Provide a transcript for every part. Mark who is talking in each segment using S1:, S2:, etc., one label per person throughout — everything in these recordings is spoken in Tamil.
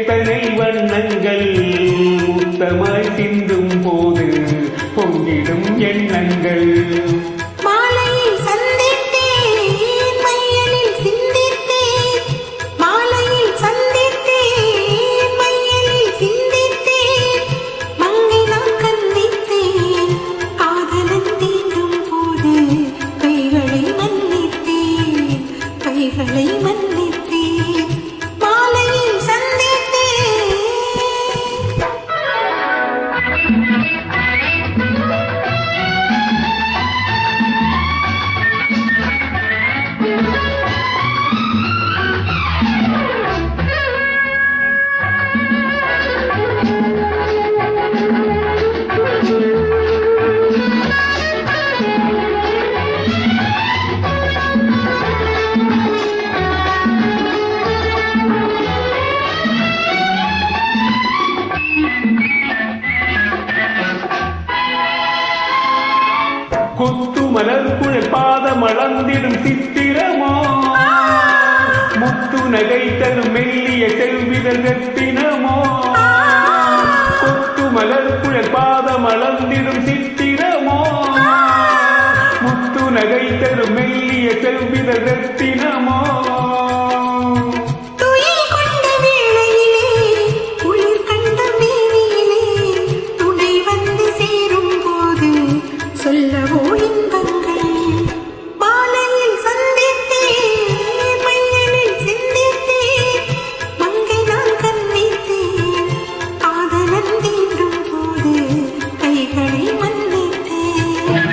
S1: எத்தனை வண்ணங்கள் முத்தமாய் சிந்தும் போது பொங்கிடும் எண்ணங்கள். கொத்து மலர்குழல் பாதம் அளந்திடும் சித்திரமோ முத்து நகை தரும் மெல்லிய செல்விதழ் ரத்தினமோ. கொத்து மலர்குழல் பாதம் அளந்திடும் சித்திரமோ முத்து நகை தரும் மெல்லிய செல்விதழ் ரத்தினமோ.
S2: சொல்லவோ இன்பங்கள் மாலையில் சந்தித்தேன் மையலில் சிந்தித்தேன் மங்கை நான் கண்ணித்தேன் காதலன் தீண்டும் போது கைகளை மன்னித்தேன்.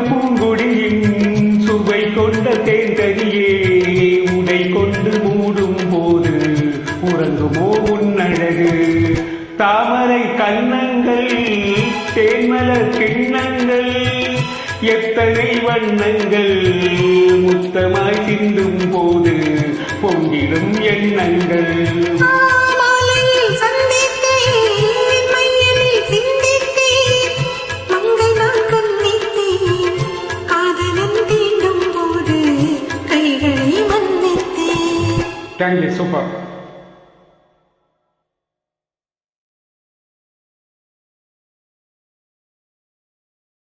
S1: பூங்குடியின் சுவை கொண்ட தேந்தரியே உடை கொண்டு மூடும் போது உறங்குமோ உன்னழகு. தாமரை கன்னங்கள் தேன்மலர் கிண்ணங்கள் எத்தனை வண்ணங்கள் முத்தமாய் சிந்தும் போது பொங்கிடும் எண்ணங்கள்.
S2: Thank you,
S1: super.